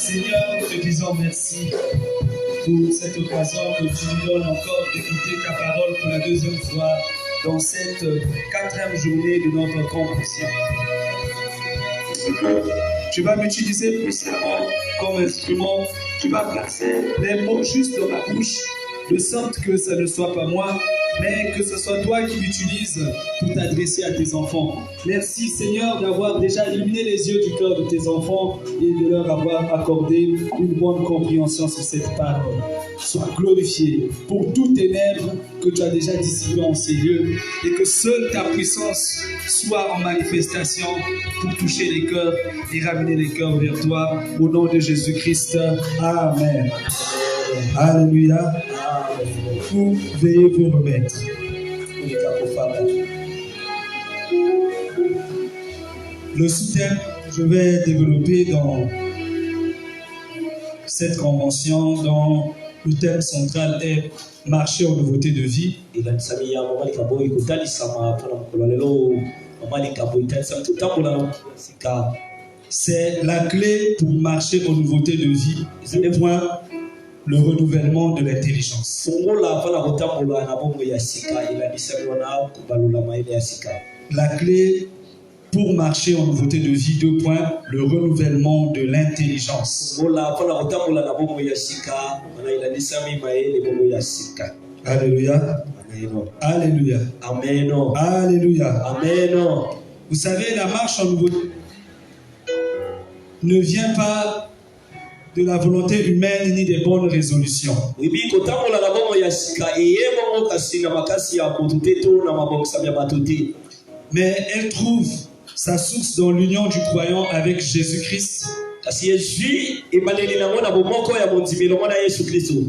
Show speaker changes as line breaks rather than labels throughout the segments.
Seigneur, nous te disons merci pour cette occasion que tu nous donnes encore d'écouter ta parole pour la deuxième fois dans cette 4e journée de notre conversion. Tu vas m'utiliser puissamment comme instrument, tu vas placer les mots juste dans ma bouche, de sorte que ce ne soit pas moi, mais que ce soit toi qui l'utilises pour t'adresser à tes enfants. Merci Seigneur d'avoir déjà illuminé les yeux du cœur de tes enfants et de leur avoir accordé une bonne compréhension sur cette parole. Sois glorifié pour toutes tes ténèbres que tu as déjà dissipées en ces lieux et que seule ta puissance soit en manifestation pour toucher les cœurs et ramener les cœurs vers toi. Au nom de Jésus-Christ. Amen. Alléluia. Vous veuillez vous remettre. Le sous-thème que je vais développer dans cette convention, dont le thème central est marcher en nouveauté de vie. C'est la clé pour marcher en nouveauté de vie. Point. Le renouvellement de l'intelligence. La clé pour marcher en nouveauté de vie, 2 points, le renouvellement de l'intelligence. Alléluia. Alléluia.
Amen.
Alléluia.
Amen.
Vous savez, la marche en nouveauté ne vient pas de la volonté humaine ni des bonnes résolutions. Mais elle trouve sa source dans l'union du croyant avec Jésus-Christ.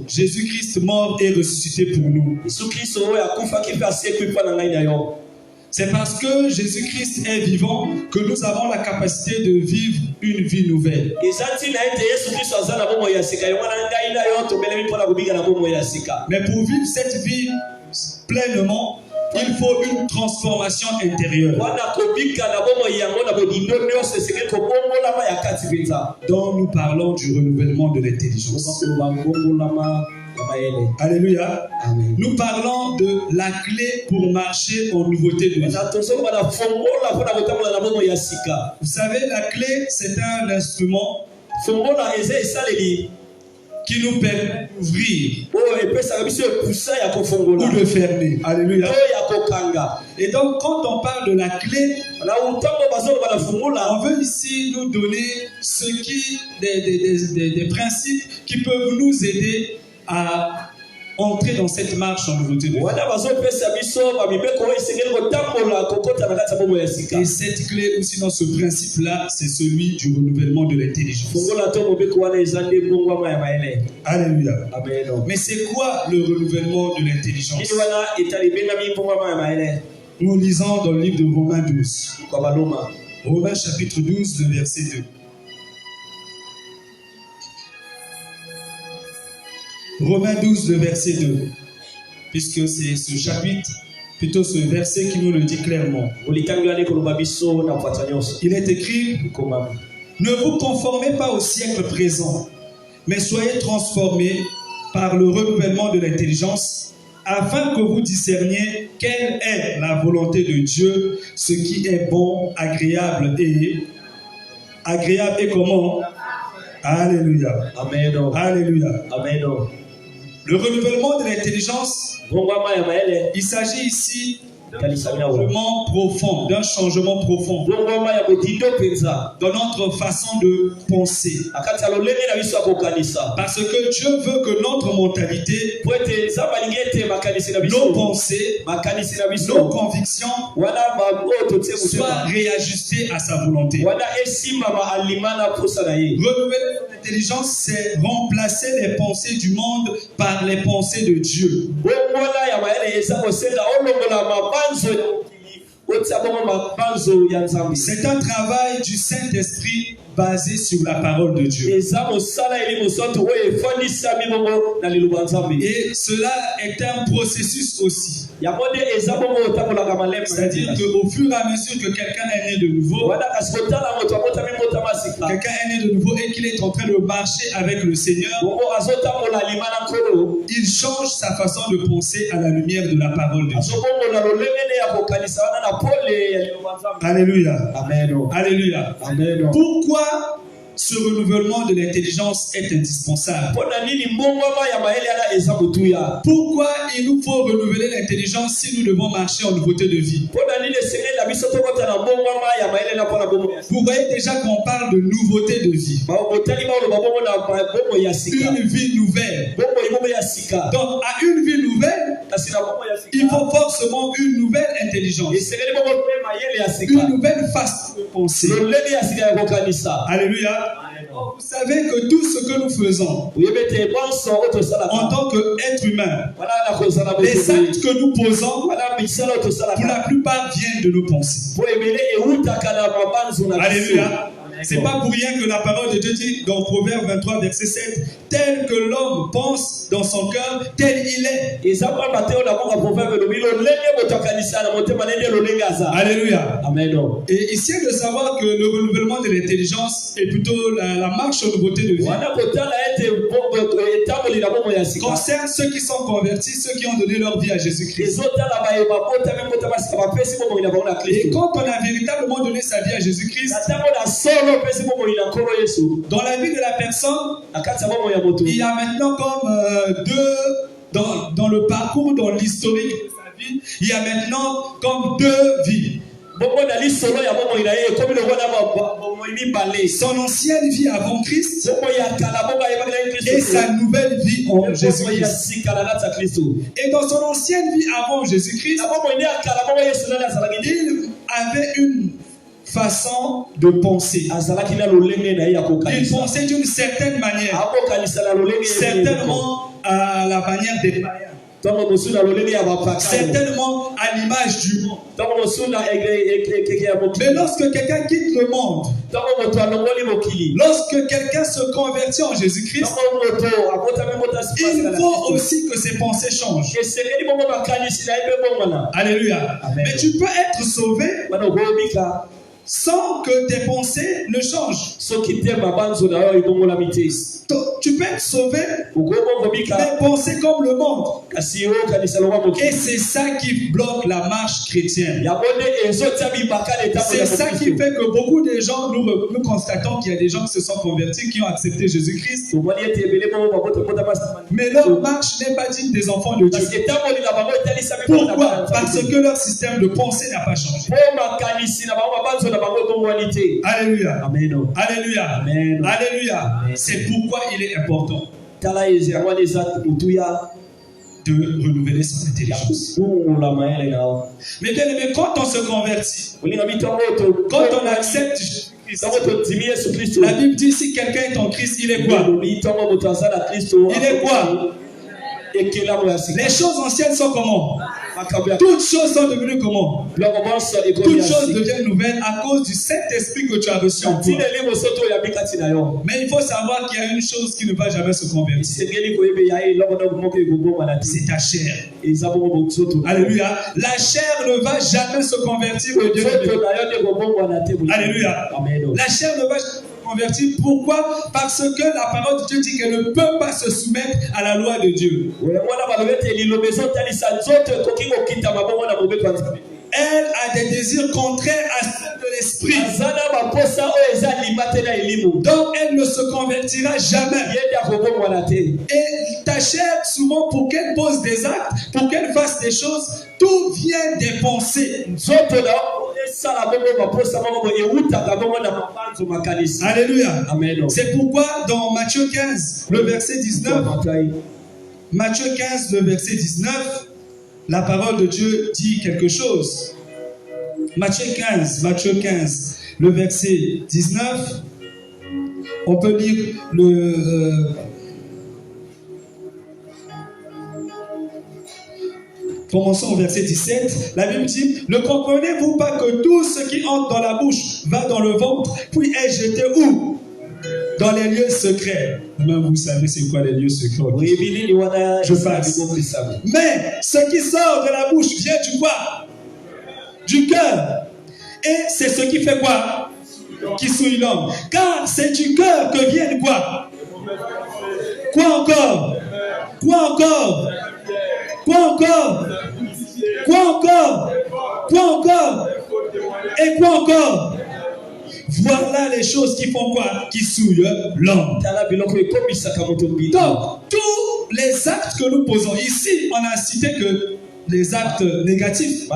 Jésus-Christ mort et ressuscité pour nous. C'est parce que Jésus-Christ est vivant que nous avons la capacité de vivre une vie nouvelle. Mais pour vivre cette vie pleinement, il faut une transformation intérieure. Dont nous parlons du renouvellement de l'intelligence. Alléluia.
Amen.
Nous parlons de la clé pour marcher en nouveauté de vie. Vous savez, la clé, c'est un instrument qui nous permet d'ouvrir ou de fermer. Alléluia. Et donc, quand on parle de la clé, on veut ici nous donner des principes qui peuvent nous aider à entrer dans cette marche en nouveauté de vie. Et cette clé, ou sinon ce principe-là, c'est celui du renouvellement de l'intelligence. Alléluia.
Amen.
Mais c'est quoi le renouvellement de l'intelligence? Nous lisons dans le livre de Romains 12. Romains chapitre 12, le verset 2. Romains 12, le verset 2, puisque c'est ce chapitre, plutôt ce verset qui nous le dit clairement. Il est écrit: ne vous conformez pas au siècle présent, mais soyez transformés par le renouvellement de l'intelligence, afin que vous discerniez quelle est la volonté de Dieu, ce qui est bon, agréable et comment? Alléluia.
Amen.
Alléluia.
Amen.
Le renouvellement de l'intelligence, il s'agit ici d'un changement profond dans notre façon de penser. Parce que Dieu veut que notre mentalité, nos pensées, nos convictions soient réajustées à sa volonté. Renouveler l'intelligence, c'est remplacer les pensées du monde par les pensées de Dieu. C'est un travail du Saint-Esprit basé sur la parole de Dieu. Et cela est un processus aussi. C'est-à-dire qu'au fur et à mesure que quelqu'un est né de nouveau, quelqu'un est né de nouveau et qu'il est en train de marcher avec le Seigneur, il change sa façon de penser à la lumière de la parole de Dieu. Alléluia.
Amen.
Alléluia.
Amen.
Pourquoi ce renouvellement de l'intelligence est indispensable? Pourquoi il nous faut renouveler l'intelligence si nous devons marcher en nouveauté de vie? Vous voyez déjà qu'on parle de nouveauté de vie. Une vie nouvelle. Donc, à une vie nouvelle, il faut forcément une nouvelle intelligence. Une nouvelle façon de penser. Alléluia. Vous savez que tout ce que nous faisons en tant qu'être humain, les actes que nous posons, pour la plupart viennent de nos pensées. Alléluia. C'est pas pour rien que la parole de Dieu dit dans Proverbe 23, verset 7, tel que l'homme pense dans son cœur, tel il est. Alléluia.
Amen.
Et ici, de savoir que le renouvellement de l'intelligence est plutôt la marche aux nouveautés de vie. Concerne ceux qui sont convertis, ceux qui ont donné leur vie à Jésus-Christ. Et quand on a véritablement donné sa vie à Jésus-Christ, dans la vie de la personne, il y a maintenant comme dans le parcours, dans l'historique de sa vie, il y a maintenant comme deux vies. Son ancienne vie avant Christ et sa nouvelle vie en Jésus-Christ. Et dans son ancienne vie avant Jésus-Christ, il avait une façon de penser. Il pensait d'une certaine manière, certainement à la manière des païens, certainement à l'image du monde. Mais lorsque quelqu'un quitte le monde, lorsque quelqu'un se convertit en Jésus-Christ, il faut aussi que ses pensées changent. Alléluia.
Amen.
Mais tu peux être sauvé sans que tes pensées ne changent. Tu peux être sauvé, mais penser comme le monde. Et c'est ça qui bloque la marche chrétienne. C'est ça qui fait que beaucoup de gens, nous constatons qu'il y a des gens qui se sont convertis, qui ont accepté Jésus-Christ. Mais leur marche n'est pas digne des enfants de Dieu. Pourquoi? Parce que leur système de pensée n'a pas changé. Alléluia.
Amen.
Alléluia.
Amen.
Alléluia.
Amen.
C'est pourquoi il est important de renouveler son intelligence. Mais bien aimé, quand on se convertit, quand on accepte Jésus-Christ, la Bible dit si quelqu'un est en Christ, il est quoi? Il est quoi? Les choses anciennes sont comment? Toutes choses sont devenues comment? Toutes choses deviennent nouvelles à cause du Saint-Esprit que tu as reçu en toi. Mais il faut savoir qu'il y a une chose qui ne va jamais se convertir. C'est ta chair. Alléluia. La chair ne va jamais se convertir. Alléluia. La chair ne va jamais se convertir. Pourquoi? Parce que la parole de Dieu dit qu'elle ne peut pas se soumettre à la loi de Dieu. Elle a des désirs contraires à ceux de l'esprit. Donc elle ne se convertira jamais. Et ta chair, souvent, pour qu'elle pose des actes, pour qu'elle fasse des choses, tout vient des pensées. Alléluia.
Amen.
C'est pourquoi dans Matthieu 15, le verset 19, Matthieu 15, le verset 19, la parole de Dieu dit quelque chose. Matthieu 15, le verset 19, on peut lire commençons au verset 17. La Bible dit, ne comprenez-vous pas que tout ce qui entre dans la bouche va dans le ventre, puis est jeté où? dans les lieux secrets. Même vous savez c'est quoi les lieux secrets. Je passe. Mais ce qui sort de la bouche vient du quoi? Du cœur. Et c'est ce qui fait quoi? Qui souille l'homme. Car c'est du cœur que viennent quoi? Quoi encore? Quoi encore? Quoi encore? Quoi encore? Quoi encore? Et quoi encore? Voilà les choses qui font quoi? Qui souillent l'homme. Donc, tous les actes que nous posons ici, on a cité que les actes négatifs.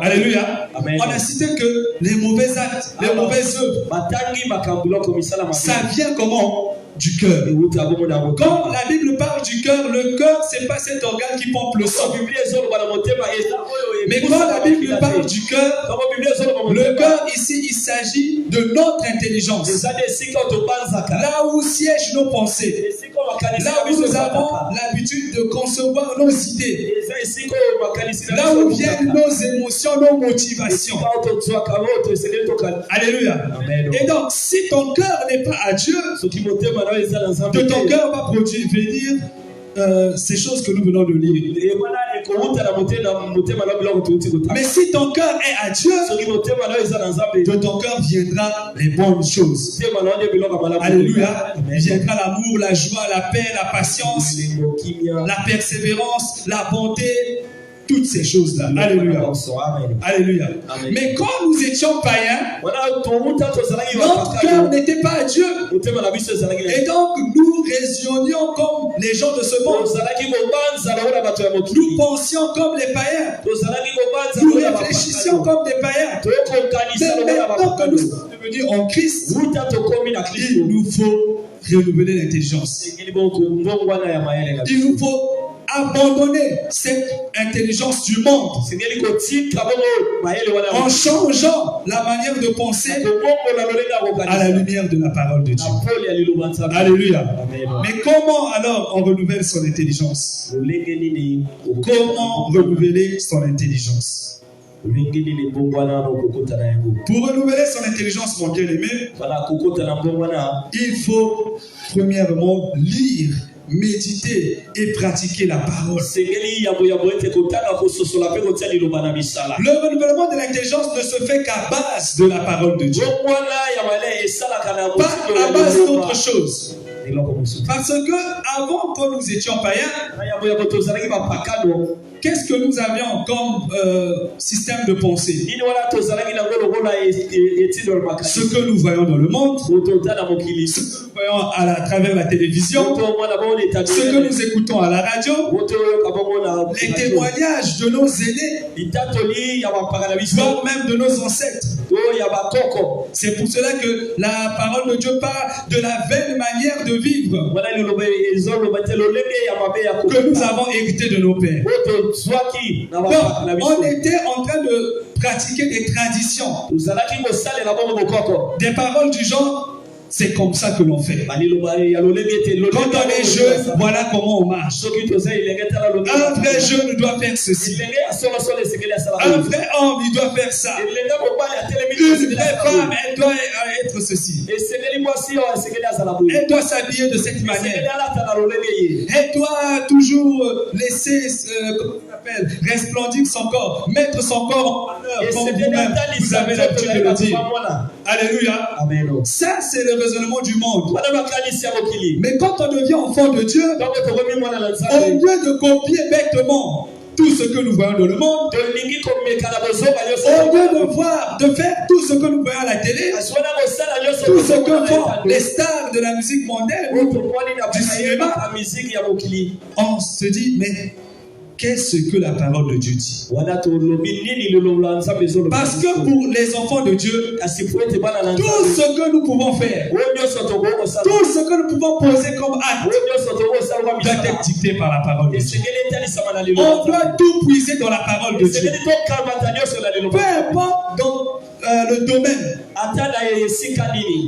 Alléluia. Amen. On a cité que les mauvais actes, les mauvaises œuvres, ça vient comment? Du cœur. Quand la Bible parle du cœur, le cœur, c'est pas cet organe qui pompe le sang. Mais quand la Bible parle du cœur, le cœur ici, il s'agit de notre intelligence. Là où siègent nos pensées. Là où nous avons l'habitude de concevoir nos idées. Là où viennent nos émotions, nos motivations. Alléluia. Et donc, si ton cœur n'est pas à Dieu, de ton cœur va venir ces choses que nous venons de lire. Mais si ton cœur est à Dieu, de ton cœur viendra les bonnes choses. Alléluia. Viendra l'amour, la joie, la paix, la patience, la persévérance, la bonté. Toutes ces choses-là. Alléluia. Alléluia. Amen. Mais quand nous étions païens, notre cœur n'était pas à Dieu. Et donc, nous raisonnions comme les gens de ce monde. Nous pensions comme les païens. Nous réfléchissions comme des païens. Mais maintenant que nous sommes devenus en Christ, il nous faut renouveler l'intelligence. Il nous faut abandonner cette intelligence du monde en changeant la manière de penser à la lumière de la parole de Dieu. Alléluia. Mais comment alors on renouvelle son intelligence? Comment renouveler son intelligence? Pour renouveler son intelligence, mon bien-aimé, il faut premièrement lire, méditer et pratiquer la parole. Le renouvellement de l'intelligence ne se fait qu'à base de la parole de Dieu, pas à base d'autre chose. Parce que avant que nous étions païens, qu'est-ce que nous avions comme système de pensée? Ce que nous voyons dans le monde, ce que nous voyons à travers la télévision, ce que nous écoutons à la radio, les témoignages de nos aînés, voire même de nos ancêtres. C'est pour cela que la parole de Dieu parle de la vaine manière de vivre que nous avons hérité de nos pères. Donc, on était en train de pratiquer des traditions, des paroles du genre. C'est comme ça que l'on fait. Quand on est jeune, voilà comment on marche. Un vrai jeune doit faire ceci. Un vrai homme, il doit faire ça. Une vraie femme, elle doit être ceci. Elle doit s'habiller de cette manière. Elle doit toujours laisser, resplendir son corps, mettre son corps en valeur, comme vous-même, vous avez l'habitude de le dire. Alléluia. Amen. Ça, c'est le raisonnement du monde. Mais quand on devient enfant de Dieu, au lieu de copier bêtement tout ce que nous voyons dans le monde, au lieu de faire tout ce que nous voyons à la télé, tout ce que font les stars de la musique mondaine, du cinéma, on se dit, mais qu'est-ce que la parole de Dieu dit? Parce que pour les enfants de Dieu, tout ce que nous pouvons faire, tout ce que nous pouvons poser comme acte, doit être dicté par la parole de Dieu. On doit tout puiser dans la parole de Dieu. Peu importe dans le domaine.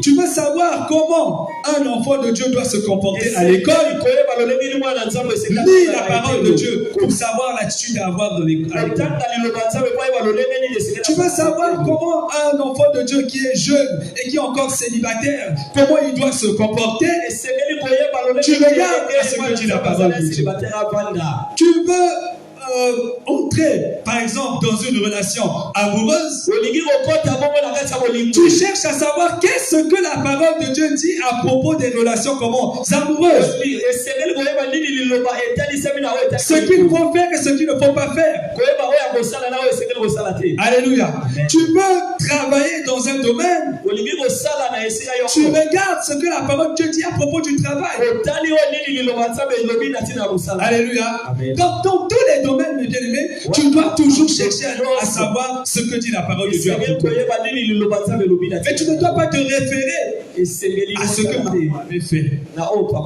Tu veux savoir comment un enfant de Dieu doit se comporter à l'école. Lis la parole de Dieu pour savoir l'attitude à avoir dans l'école. Tu veux savoir comment un enfant de Dieu qui est jeune et qui est encore célibataire, comment il doit se comporter. Tu regardes à ce que dit la parole de Dieu. Tu veux entrer, par exemple, dans une relation amoureuse, tu cherches à savoir qu'est-ce que la parole de Dieu dit à propos des relations amoureuses. Ce qu'il faut faire et ce qu'il ne faut pas faire. Alléluia. Tu veux travailler dans un domaine, tu regardes ce que la parole de Dieu dit à propos du travail. Alléluia. Dans tous les domaines, mes bien-aimés, tu dois toujours chercher à savoir ce que dit la parole de Dieu. Mais tu ne dois pas te référer à ce que maman avait fait,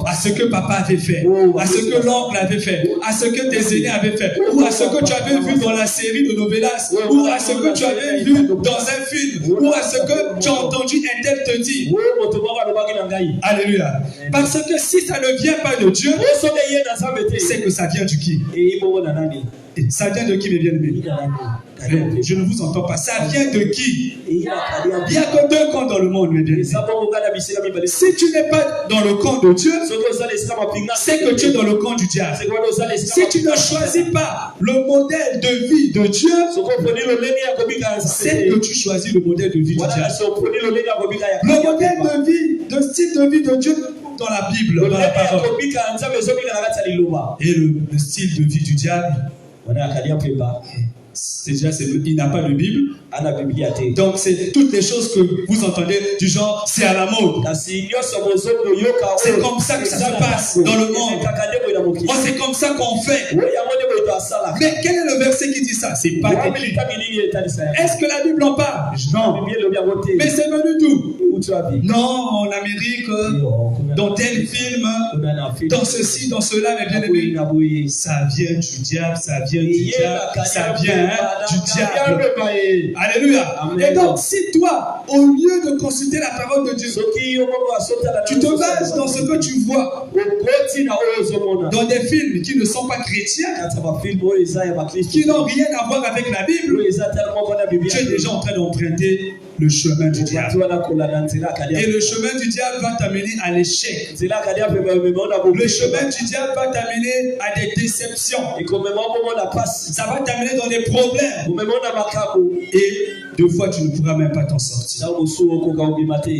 à ce que papa avait fait, à ce que l'oncle avait fait, à ce que tes aînés avaient fait, ou à ce que tu avais vu dans la série de novelas, ou à ce que tu avais vu dans un film, ou à ce que tu as entendu un tel te dire. Alléluia. Parce que si ça ne vient pas de Dieu, c'est que ça vient du qui? Ça vient de qui, mes bien-aimés? Je ne vous entends pas. Ça vient de qui? Il n'y a que deux camps dans le monde, mes bien-aimés. Si tu n'es pas dans le camp de Dieu, c'est que tu es dans le camp du diable. Si tu ne choisis pas le modèle de vie de Dieu, c'est que tu choisis le modèle de vie du diable. Le modèle de vie, le style de vie de Dieu dans la Bible, dans la parole. Et le style de vie du diable, c'est déjà, il n'a pas de Bible. Donc c'est toutes les choses que vous entendez du genre, c'est à la mode. C'est comme ça que ça se passe dans le monde. Oh, c'est comme ça qu'on fait. Mais quel est le verset qui dit ça? C'est pas écrit. Est-ce que la Bible en parle? Non. Mais c'est venu d'où? Non, en Amérique, dans tel film, dans ceci, dans cela, mes bien-aimés. Ça vient du diable, ça vient du diable, ça vient du diable. Alléluia. Amen. Et donc, si toi, au lieu de consulter la parole de Dieu, tu te bases dans ce que tu vois, dans des films qui ne sont pas chrétiens, qui n'ont rien à voir avec la Bible, tu es déjà en train d'emprunter le chemin du diable. Et le chemin du diable va t'amener à l'échec. Le chemin du diable va t'amener à des déceptions. Ça va t'amener dans des problèmes. Et deux fois, tu ne pourras même pas t'en sortir.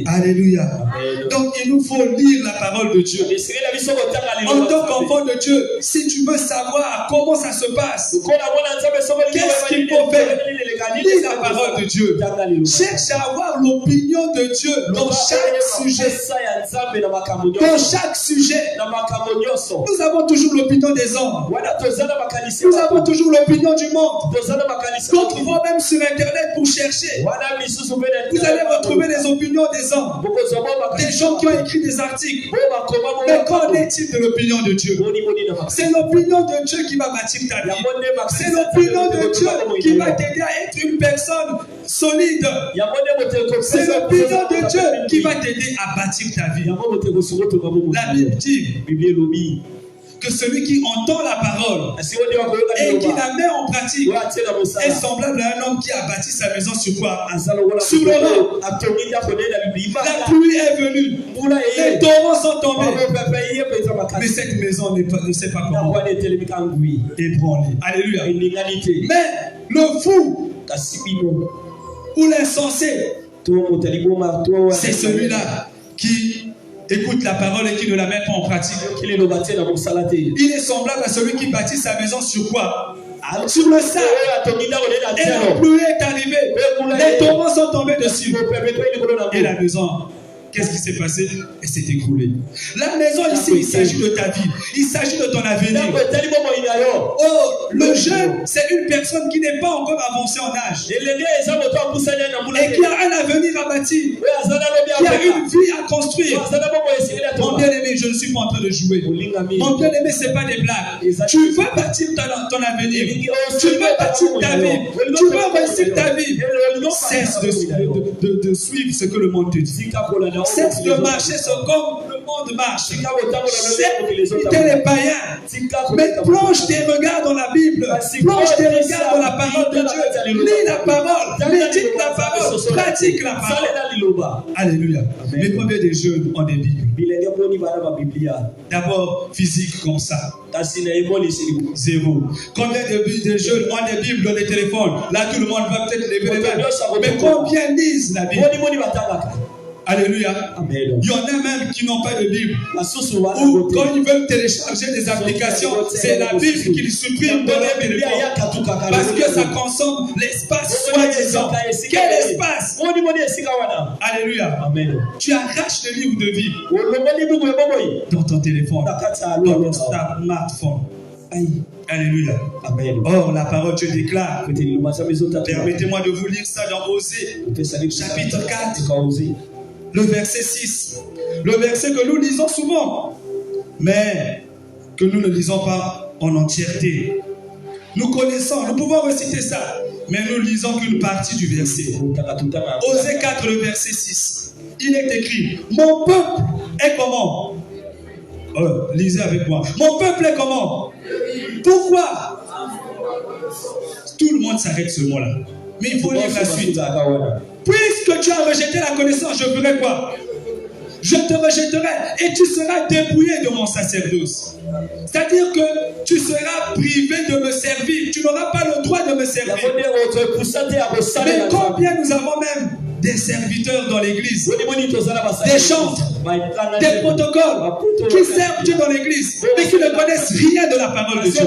Alléluia. Amen. Donc, il nous faut lire la parole de Dieu. En tant qu'enfant de Dieu, si tu veux savoir comment ça se passe, qu'est-ce qu'il faut faire, lis la parole de Dieu. Cherche à avoir l'opinion de Dieu dans chaque sujet. Dans chaque sujet. Nous avons toujours l'opinion des hommes. Nous avons toujours l'opinion du monde. D'autres vont même sur Internet pour chercher. Vous allez retrouver les opinions des hommes, des gens qui ont écrit des articles. Mais qu'en est-il de l'opinion de Dieu? C'est l'opinion de Dieu qui va bâtir ta vie. C'est l'opinion de Dieu qui va t'aider à être une personne solide. C'est l'opinion de Dieu qui va t'aider à bâtir ta vie. La Bible dit que celui qui entend la parole et qui la met en pratique est semblable à un homme qui a bâti sa maison sur quoi? Sur le roc. La pluie est venue, les torrents sont tombés, mais cette maison ne sait pas comment ébranler. Alléluia. Mais le fou ou l'insensé, c'est celui-là qui écoute la parole et qui ne la met pas en pratique. Il est semblable à celui qui bâtit sa maison sur quoi? Sur le sable. Et la pluie est arrivée. Les torrents sont tombés dessus. Et la maison, qu'est-ce qui s'est passé? Elle s'est écroulé. La maison ici, il s'agit de ta vie. Il s'agit de ton avenir. Oh, le jeune, c'est une personne qui n'est pas encore avancée en âge. Et qui a un avenir à bâtir. Qui a une vie à construire. Mon bien-aimé, je ne suis pas en train de jouer. Mon bien-aimé, ce n'est pas des blagues. Tu veux bâtir ton avenir. Tu veux bâtir ta vie. Tu veux réussir ta vie. Cesse de suivre ce que le monde te dit. Cesse de marcher comme le monde marche. Cesse d'imiter les païens. Mais plonge tes regards dans la Bible. Plonge tes regards dans la parole de Dieu. Lis la parole. Médite la parole. Pratique la parole. Alléluia. Mais combien de jeunes ont des Bibles? D'abord, physique comme ça. Zéro. Combien de jeunes ont des Bibles dans les téléphones? Là, tout le monde va peut-être lever les mains. Mais combien lisent la Bible? Alléluia. Amen. Il y en a même qui n'ont pas de Bible. Ou quand ils veulent télécharger des applications, c'est la Bible qu'ils suppriment dans leur téléphone. Parce que ça consomme l'espace soi-disant. Quel espace? Alléluia. Amen. Tu arraches le livre de vie dans ton téléphone, dans ton smartphone. Alléluia. Amen. Or, la parole Dieu déclare. Permettez-moi de vous lire ça dans Osée, chapitre 4. Le verset 6, le verset que nous lisons souvent, mais que nous ne lisons pas en entièreté. Nous connaissons, nous pouvons reciter ça, mais nous lisons qu'une partie du verset. Osée 4, le verset 6, il est écrit, mon peuple est comment? Lisez avec moi. Mon peuple est comment? Pourquoi? Tout le monde s'arrête ce mot-là. Mais il faut lire la suite. Puisque tu as rejeté la connaissance, je ferai quoi? Je te rejetterai et tu seras dépouillé de mon sacerdoce. C'est-à-dire que tu seras privé de me servir. Tu n'auras pas le droit de me servir. Mais combien nous avons même des serviteurs dans l'église, des chantres, des protocoles qui servent Dieu dans l'église, mais qui ne connaissent rien de la parole de Dieu.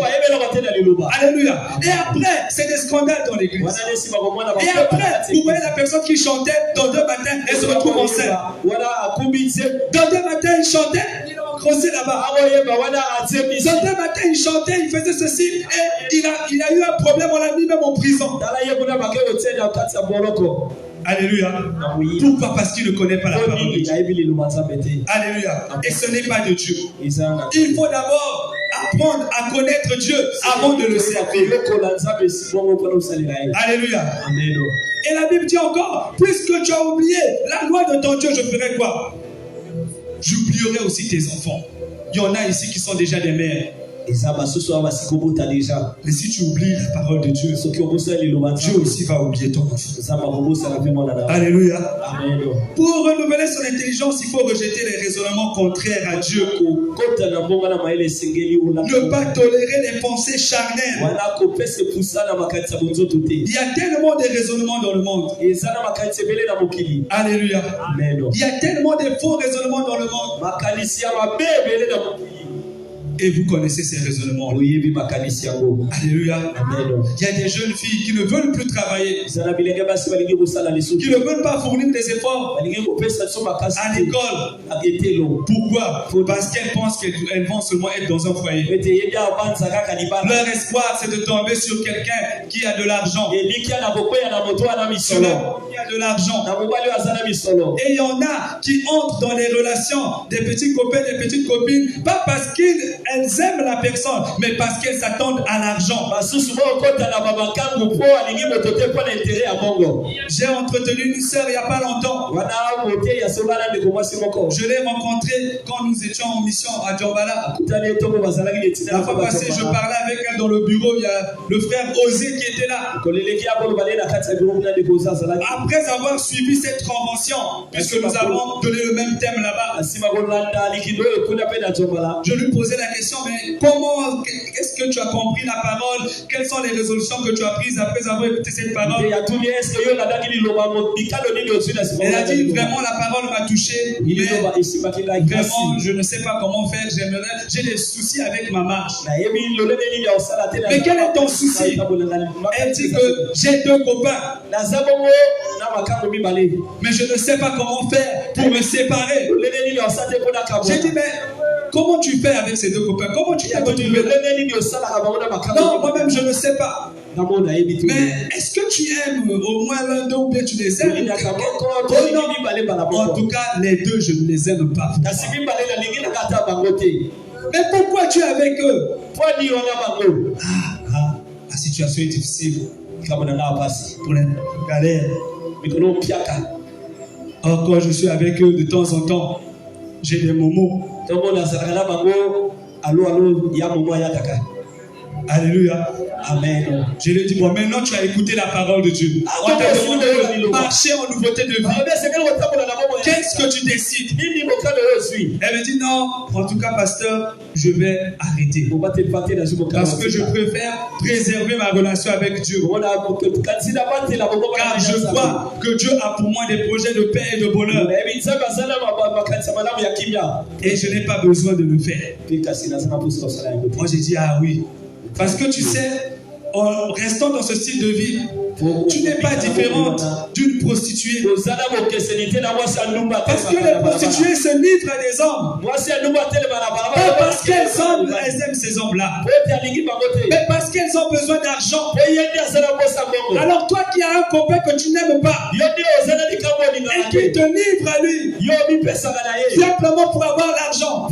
Alléluia. Et après, c'est des scandales dans l'église. Et après, vous voyez la personne qui chantait dans 2 matins, elle se retrouve enceinte. Dans 2 matins, il chantait, il a crossé là-bas. Dans 2 matins, il chantait, il faisait ceci, et il a eu un problème, on l'a mis même en prison. Alléluia. Pourquoi? Parce qu'il ne connaît pas la parole de Dieu. Alléluia. Et ce n'est pas de Dieu. Il faut d'abord apprendre à connaître Dieu avant de le servir. Alléluia. Et la Bible dit encore, puisque tu as oublié la loi de ton Dieu, je ferai quoi? J'oublierai aussi tes enfants. Il y en a ici qui sont déjà des mères. Mais si tu oublies la parole de Dieu, Dieu aussi va oublier ton enfant. Alléluia. Amen. Pour renouveler son intelligence, il faut rejeter les raisonnements contraires à Dieu. Ne pas tolérer les pensées charnelles. Il y a tellement de raisonnements dans le monde. Alléluia. Amen. Il y a tellement de faux raisonnements dans le monde. Et vous connaissez ces raisonnements. Alléluia. Amen. Il y a des jeunes filles qui ne veulent plus travailler, qui ne veulent pas fournir des efforts à l'école. Pourquoi? Parce qu'elles pensent qu'elles vont seulement être dans un foyer. Leur espoir, c'est de tomber sur quelqu'un qui a de l'argent. Qui a de l'argent. Et il y en a qui entrent dans les relations des petits copains, des petites copines, pas parce qu'ils aiment la personne, mais parce qu'elles s'attendent à l'argent. J'ai entretenu une sœur il n'y a pas longtemps. Je l'ai rencontrée quand nous étions en mission à Djambala. La fois passée, je parlais avec elle dans le bureau. Il y a le frère Osée qui était là. Après avoir suivi cette convention, puisque nous avons donné le même thème là-bas, je lui posais la question, mais comment, est-ce que tu as compris la parole? Quelles sont les résolutions que tu as prises après avoir écouté cette parole? Elle a dit, vraiment la parole m'a touché, mais vraiment je ne sais pas comment faire, j'ai des soucis avec ma marche. Mais quel est ton souci? Elle dit que j'ai 2 copains. Mais je ne sais pas comment faire pour me séparer. J'ai dit, mais comment tu fais avec ces deux copains? Comment tu t'es retrouvé là? Non, moi-même, je ne sais pas. Mais est-ce que tu aimes au moins l'un d'eux ou bien tu les aimes? En tout cas, les deux, je ne les aime pas. Mais pourquoi tu es avec eux? La situation est difficile. Pour les galères. Or, quand je suis avec eux de temps en temps, j'ai des moments. Alléluia. Amen. Je lui ai dit, bon, maintenant tu as écouté la parole de Dieu. On t'a demandé de marcher en nouveauté de vie. Qu'est-ce que tu décides? Elle me dit, non, en tout cas, pasteur, je vais arrêter. Parce que je préfère préserver ma relation avec Dieu. Car je crois que Dieu a pour moi des projets de paix et de bonheur. Et je n'ai pas besoin de le faire. Moi, j'ai dit, ah oui. Parce que tu sais, en restant dans ce style de vie, tu n'es pas différente d'une prostituée. Parce que les prostituées se livrent à des hommes. Pas parce qu'elles aiment ces hommes-là, mais parce qu'elles ont besoin d'argent. Alors toi qui as un copain que tu n'aimes pas et qui te livre à lui simplement pour avoir l'argent,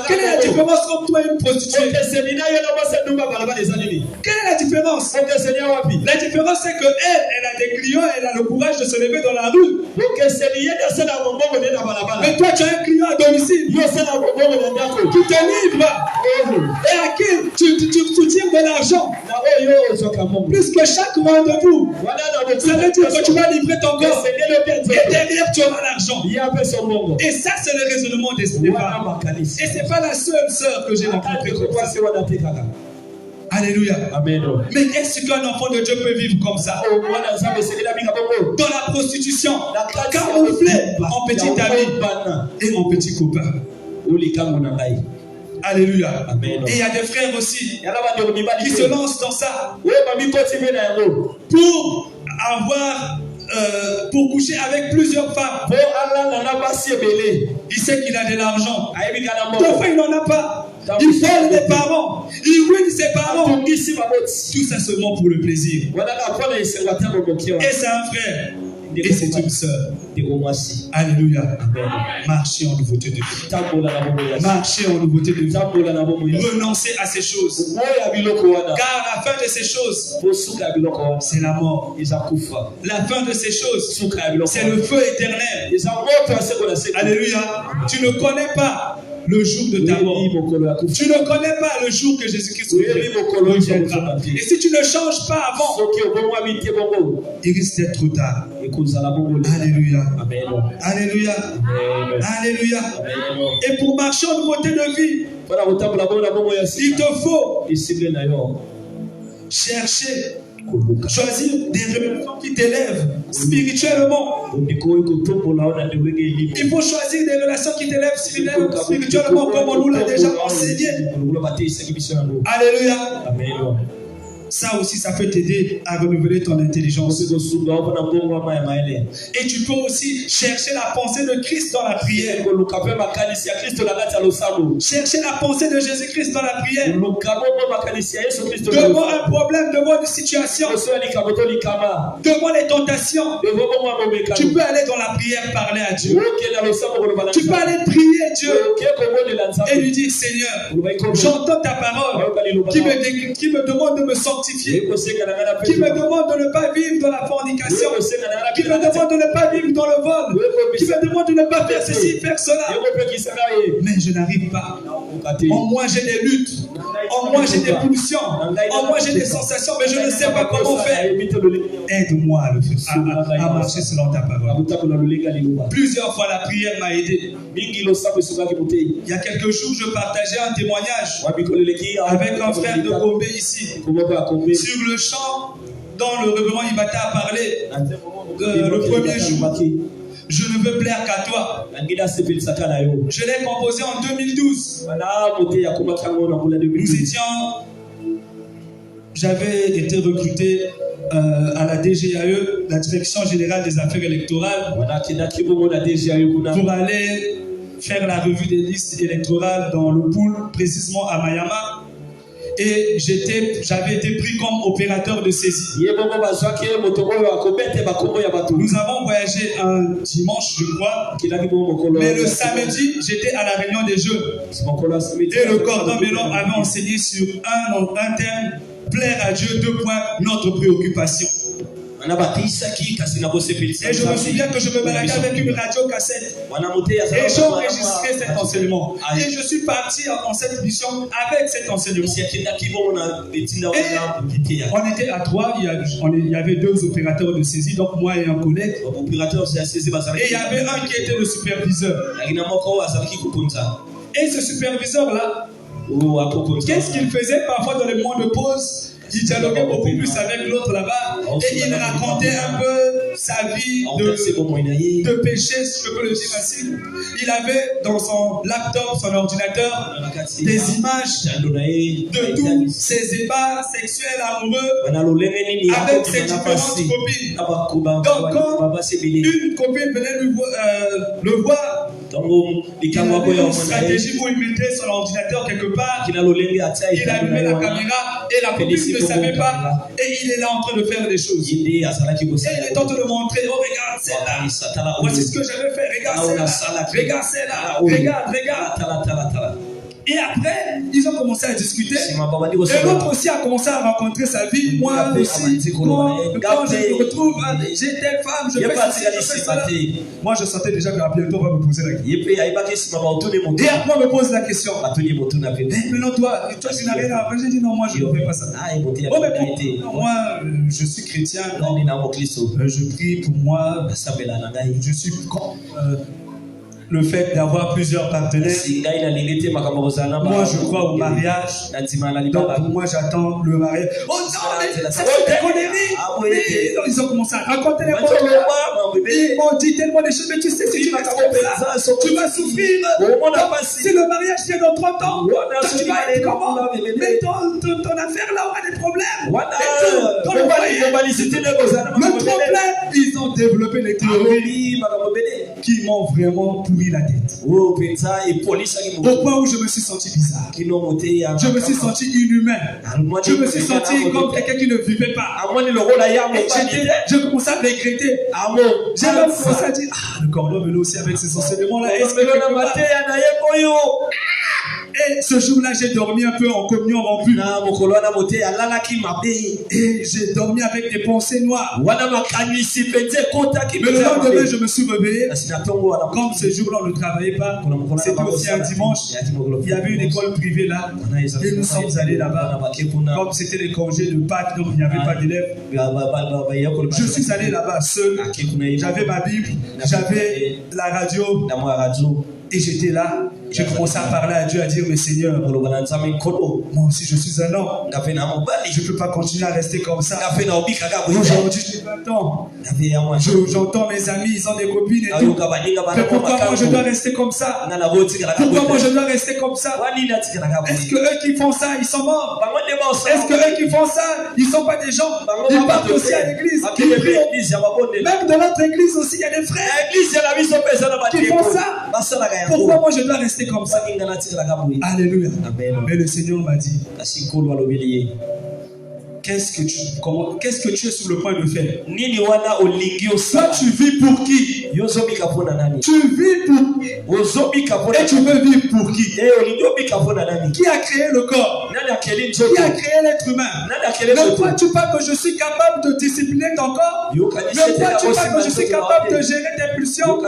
quelle est la différence entre toi et une prostituée? Quelle est la différence? La différence c'est que elle a des clients, elle a le courage de se lever dans la rue. Mais toi tu as un client à domicile qui te livre et à qui tu tires de l'argent. Plus que chaque rendez-vous, ça veut dire que tu vas livrer ton corps et derrière tu auras l'argent. Et ça c'est le raisonnement des femmes. Et c'est pas la seule sœur que j'ai rencontrée comme ça. Alléluia. Amen. Mais est-ce qu'un enfant de Dieu peut vivre comme ça? Dans la prostitution, camouflé en petit ami et en petit copain. Alléluia. Amen. Et il y a des frères aussi qui se lancent dans ça pour avoir pour coucher avec plusieurs femmes. Il sait qu'il a de l'argent. Des fois il n'en a pas. Il vole les parents, il ruine ses parents. Tout ça seulement pour le plaisir. Et c'est un frère. Et c'est une sœur. Alléluia. Marchez en nouveauté de vie. Marchez en nouveauté de vie. Renoncez à ces choses. Car la fin de ces choses, c'est la mort. La fin de ces choses, c'est le feu éternel. Alléluia. Tu ne connais pas le jour de ta mort. Tu ne connais pas le jour que Jésus-Christ reviendra. Et si tu ne changes pas avant, il risque d'être trop tard. Alléluia. Alléluia. Alléluia. Et pour marcher en nouveauté de vie, il te faut chercher, choisir des relations qui t'élèvent spirituellement. Il faut choisir des relations qui t'élèvent spirituellement comme on nous l'a déjà enseigné. Alléluia. Amen. Ça aussi, ça peut t'aider à renouveler ton intelligence. Et tu peux aussi chercher la pensée de Christ dans la prière. Chercher la pensée de Jésus-Christ dans la prière. Devant un problème, devant une situation, devant les tentations, tu peux aller dans la prière parler à Dieu. Tu peux aller prier Dieu et lui dire, Seigneur, j'entends ta parole qui me demande de me sortir, qui me demande de ne pas vivre dans la fornication, qui me demande de ne pas vivre dans le vol, qui me demande de ne pas faire ceci, faire cela. Mais je n'arrive pas. En moi j'ai des luttes, en moi j'ai des pulsions, en moi j'ai des sensations, mais je ne sais pas comment faire. Aide-moi à marcher selon ta parole. Plusieurs fois la prière m'a aidé. Il y a quelques jours je partageais un témoignage avec un frère de Gombe ici. Sur le champ, dans le regroupement Ibata a parlé le premier jour. Je ne veux plaire qu'à toi. Je l'ai composé en 2012. J'avais été recruté à la DGAE, la Direction Générale des Affaires Électorales, pour aller faire la revue des listes électorales dans le pool, précisément à Mayama. Et j'avais été pris comme opérateur de saisie. Nous avons voyagé un dimanche, je crois, mais le samedi, j'étais à la réunion des jeunes. Et le cordon Bellon avait enseigné sur un thème, plaire à Dieu, 2 points, notre préoccupation. Et je me souviens que je me baladais avec une radio cassette et j'ai enregistré cet enseignement. Et je suis parti en cette mission avec cet enseignement. Et on était à 3, il y avait 2 opérateurs de saisie, donc moi et un collègue. Et il y avait un qui était le superviseur. Et ce superviseur-là, qu'est-ce qu'il faisait parfois dans les moments de pause? Il dialoguait beaucoup plus avec l'autre là-bas et il racontait un peu sa vie de péché, si je peux le dire ainsi. Il avait dans son laptop, son ordinateur, des images de tous ses ébats sexuels amoureux avec ses différentes copines. Donc quand une copine venait le voir, il avait une stratégie où il mettait son ordinateur quelque part, il allumait la caméra et la copine ne savait pas et il est là en train de faire des choses. Et il est en train de montrer, oh regarde celle-là, voici ce que j'avais fait, regarde celle-là, regarde celle-là, regarde. Et après, ils ont commencé à discuter. Et l'autre aussi a commencé à rencontrer sa vie. Moi aussi, quand je me retrouve, j'ai telle femme, je fais ceci, je fais cela. Moi, je sentais déjà que bientôt on va me poser la question. Et après, on me pose la question. Mais non, toi, tu n'as rien à faire. J'ai dit non, moi, je ne fais pas ça. Oh, mais moi, je suis chrétien. Je prie pour moi. Je suis le fait d'avoir plusieurs partenaires. Moi, je crois au mariage. Donc, pour moi, j'attends le mariage. Oh non, ça c'est des conneries. Ils ont commencé à raconter les choses. Ils m'ont dit tellement de choses. Mais tu sais, si tu vas comme ça, tu vas souffrir. Si le mariage vient dans 30 ans, tu vas être comment? Mais ton affaire là aura des problèmes. Le problème, ils ont développé les théories qui m'ont vraiment pourri la tête. Au point où je me suis senti bizarre. Je me suis senti inhumain. Je me suis senti comme quelqu'un qui ne vivait pas. Et je commençais à regretter. J'ai même commencé à dire, le cordon Bellon aussi avec ces enseignements-là. Et ce jour-là, j'ai dormi un peu en communion rompue. Et j'ai dormi avec des pensées noires. Mais le lendemain, je me suis réveillé. Comme ce jour-là, on ne travaillait pas. C'était aussi un dimanche. Il y avait une école privée là. Et nous sommes allés là-bas. Comme c'était les congés de Pâques, donc il n'y avait pas d'élèves. Je suis allé là-bas seul. J'avais ma Bible. J'avais la radio. Et j'étais là, j'ai commencé à parler à Dieu, à dire, mais Seigneur, moi aussi je suis un homme. Je ne peux pas continuer à rester comme ça. Aujourd'hui, j'ai 20 ans. J'entends mes amis, ils ont des copines et tout. Mais pourquoi moi je dois rester comme ça? Pourquoi moi je dois rester comme ça? Est-ce que eux qui font ça, ils sont morts? Est-ce que eux qui font ça, ils ne sont pas des gens? Ils partent aussi à l'église. Même dans notre église aussi, il y a des frères qui font ça. Pourquoi moi je dois rester comme ça? Alléluia. Mais le Seigneur m'a dit, qu'est-ce que tu es sur le point de faire? Toi, tu vis pour qui? Tu vis pour qui? Et tu veux vivre pour qui? Qui a créé le corps? Qui a créé l'être humain? Ne crois-tu pas que je suis capable de discipliner ton corps? Ne crois-tu pas que je suis capable de gérer tes pulsions?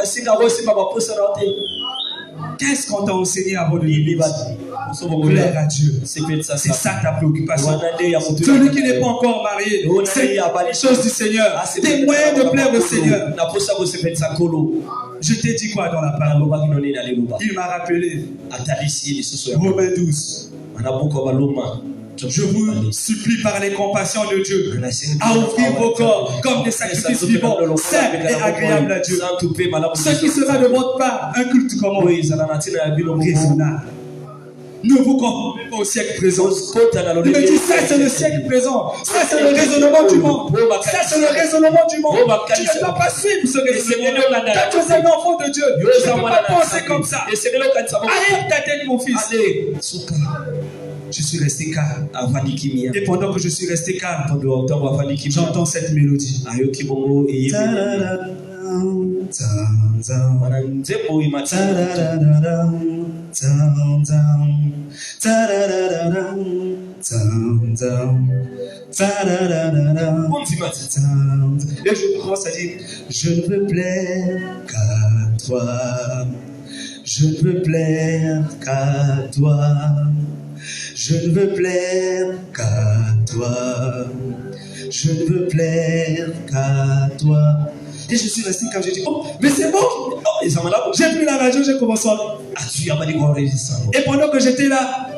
Qu'est-ce qu'on t'a enseigné avant de vivre? Plaire à Dieu. C'est ça ta préoccupation. Celui qui n'est pas encore marié, c'est les choses du Seigneur. Des moyens de plaire au Seigneur. Je t'ai dit quoi dans la parole? Il m'a rappelé Romains 12. Je vous supplie par les compassions de Dieu à offrir vos corps comme des sacrifices vivants, saints et agréables à Dieu. Ce qui sera de votre part un culte commun, raisonnable. Ne vous conformez pas au siècle présent. Il me dit, ça c'est le siècle présent. Ça c'est le raisonnement du monde. Ça c'est le raisonnement du monde. Tu ne dois pas suivre ce raisonnement. Quand tu es un enfant de Dieu, tu ne peux pas penser comme ça. Arrête ta tête, mon fils. Je suis resté calme. Et pendant que je suis resté calme, j'entends cette mélodie. Et je commence à dire, je ne veux plaire qu'à toi. Je ne veux plaire qu'à toi. Je ne veux plaire qu'à toi. Je ne veux plaire qu'à toi. Et je suis resté quand j'ai dit, oh, mais c'est bon. Oh, j'ai pris la radio, j'ai commencé à... Et pendant que j'étais là,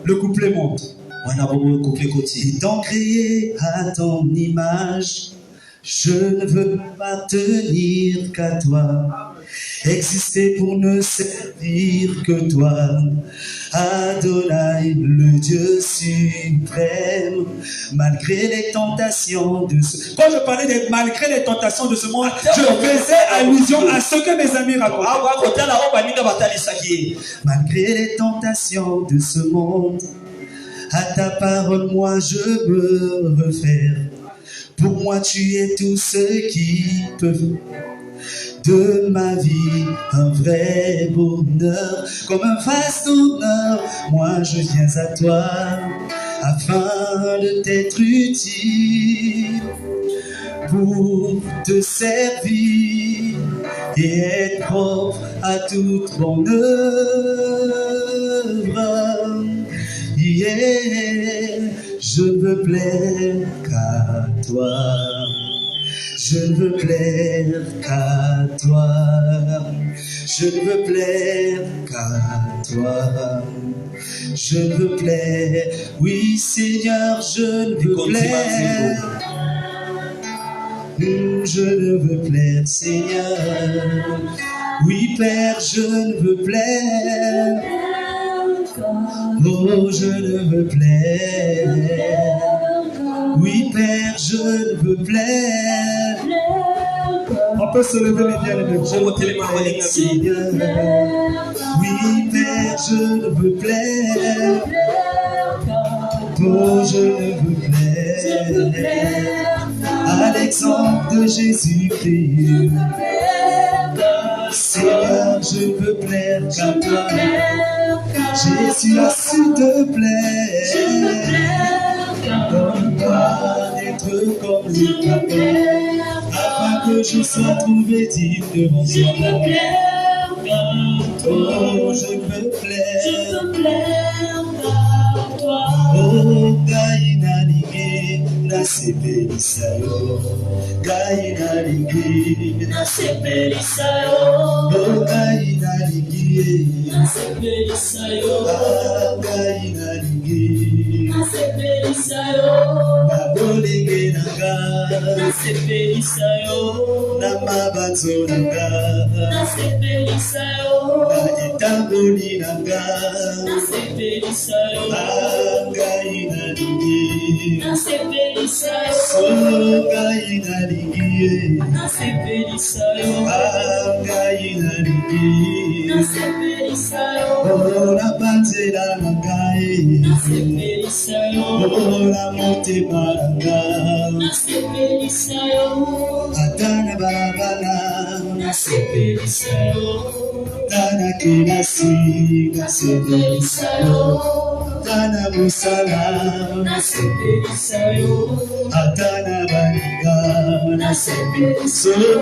le couplet monte. Étant créé à ton image, je ne veux pas tenir qu'à toi. Exister pour ne servir que toi. Adonai, le Dieu suprême, malgré les tentations de ce... Quand je parlais de malgré les tentations de ce monde, je faisais allusion à ce que mes amis racontaient. Malgré les tentations de ce monde, à ta parole, moi je me réfère. Pour moi, tu es tout ce qui peut de ma vie, un vrai bonheur, comme un vaste honneur. Moi, je viens à toi afin de t'être utile, pour te servir et être propre à toute bonne œuvre. Yeah, je ne veux plaire qu'à toi. Je ne veux plaire qu'à toi. Je ne veux plaire qu'à toi. Je ne veux plaire, oui Seigneur, je ne veux plaire. Je ne veux plaire, Seigneur. Oui Père, je ne veux plaire. Oh, je ne veux plaire. Oui, Père, je ne veux plaire. On peut se lever, mes bien-aimés. Seigneur. Oui, Père, je ne veux plaire. Oh, je ne veux plaire. À l'exemple de Jésus-Christ. Seigneur, je veux plaire qu'à toi. Jésus, s'il te plaît, donne-moi d'être comme le Papa, afin que je sois trouvé digne devant toi. Oh, je veux plaire à toi. Oh, Gaïna Ligé, na sepelisayo. Gaïna Ligé, na sepelisayo. Oh, Gaïna Ligé, na sepelisayo. Gaïna Ligé, na sepelisayo. Na bolege nanga, na sepelisayo. Na mabanzo nanga, na sepelisayo. Na itamboli nanga, na sepelisayo. Gaïna Ligé, na sepelisayo. So Gaïna Ligé, na sepelisayo. Gaïna Ligé, na sepelisayo. Oh, la banzela nangae, na sepelisayo. Oh, la motema nanga, na sepelisayo. Atana balabala, na sepelisayo. Tana kinasi, na sepelisayo. Tana musala, na sepelisayo. Atana balinga, na sepelisayo.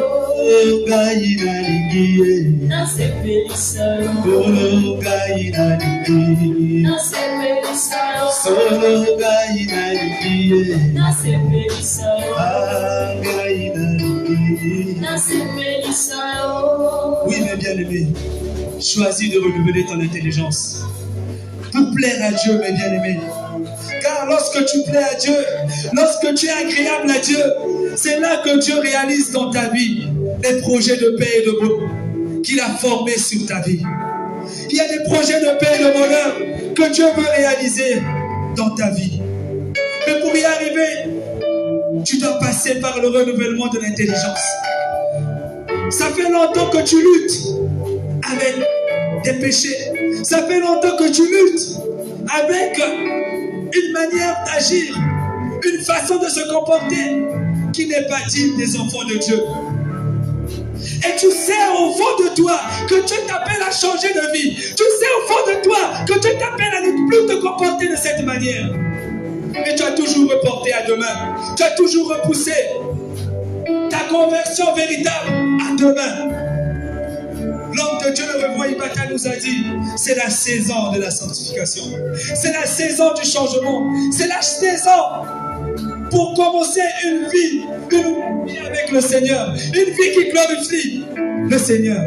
Gaïna Ligé, na sepelisayo. Oh, Gaïna Ligé, na sepelisayo. Solo Gaïna Ligé, na sepelisayo. Gaïna Ligé, na sepelisayo. Oui, mes bien-aimés, choisis de renouveler ton intelligence pour plaire à Dieu, mes bien-aimés. Car lorsque tu plais à Dieu, lorsque tu es agréable à Dieu, c'est là que Dieu réalise dans ta vie les projets de paix et de bonheur qu'il a formés sur ta vie. Il y a des projets de paix et de bonheur que Dieu veut réaliser dans ta vie. Mais pour y arriver, tu dois passer par le renouvellement de l'intelligence. Ça fait longtemps que tu luttes avec des péchés. Ça fait longtemps que tu luttes avec une manière d'agir, une façon de se comporter qui n'est pas digne des enfants de Dieu. Et tu sais au fond de toi que Dieu t'appelle à changer de vie. Tu sais au fond de toi que Dieu t'appelle à ne plus te comporter de cette manière. Mais tu as toujours reporté à demain. Tu as toujours repoussé ta conversion véritable à demain. L'homme de Dieu, le revoit Ibaka nous a dit, c'est la saison de la sanctification. C'est la saison du changement. C'est la saison pour commencer une vie avec le Seigneur. Une vie qui glorifie le Seigneur.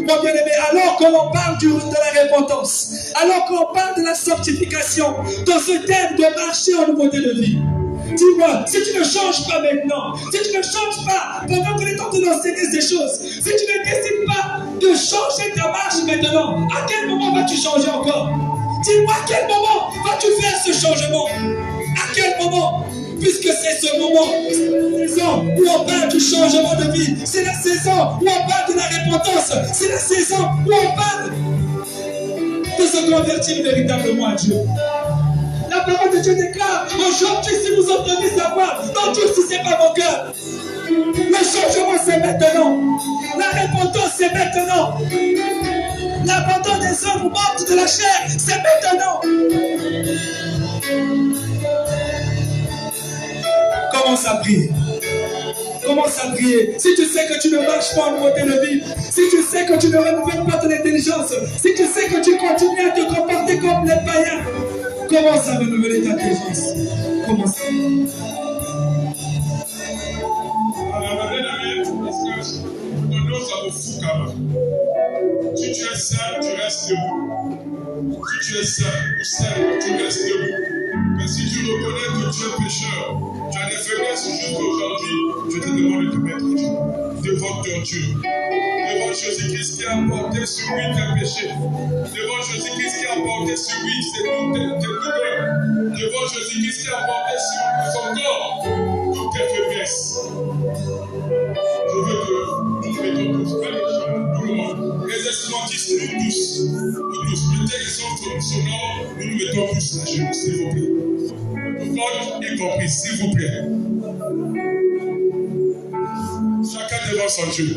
Mon bien-aimé, alors que l'on parle de la repentance, alors qu'on parle de la sanctification, dans ce thème de marcher en nouveauté de vie, dis-moi, si tu ne changes pas maintenant, si tu ne changes pas pendant que les temps de d'enseigner ces choses, si tu ne décides pas de changer ta marche maintenant, à quel moment vas-tu changer encore? Dis-moi, à quel moment vas-tu faire ce changement? À quel moment? Puisque c'est ce moment, c'est la saison où on parle du changement de vie, c'est la saison où on parle de la repentance, c'est la saison où on parle de se convertir véritablement à Dieu. La parole de Dieu déclare, aujourd'hui si vous entendez sa voix, n'endurcissez pas vos cœurs. Le changement c'est maintenant, la repentance c'est maintenant, l'abandon des œuvres mortes de la chair c'est maintenant. Commence à prier. Commence à prier. Si tu sais que tu ne marches pas en nouveauté de vie, si tu sais que tu ne renouvelles pas ton intelligence, si tu sais que tu continues à te comporter comme les païens, commence à renouveler ta intelligence. Commence.
Si tu es seul, tu restes debout. Si tu es seul ou seul, tu restes debout. Mais si tu reconnais que tu es pécheur, tu as des faiblesses jusqu'aujourd'hui, je te demande de te mettre à genoux devant ton Dieu. Devant Jésus-Christ qui a porté sur lui tes péchés. Devant Jésus-Christ qui a porté sur lui tes douleurs. Devant Jésus-Christ qui a porté sur son corps toutes tes faiblesses. Je veux que nous mettons tous, tout le monde. Les instrumentistes, nous tous, mettez les autres son nom, nous nous mettons tous à genoux, s'il vous plaît. Vote y compris, s'il vous plaît. Chacun devant son Dieu.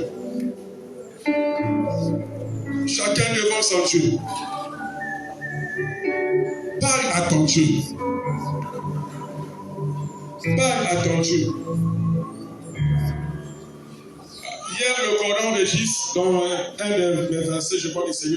Chacun devant son Dieu. Parle à ton Dieu. Parle à ton Dieu. Hier, le Coran régisse dans un de mes versets, je crois que c'est lui qui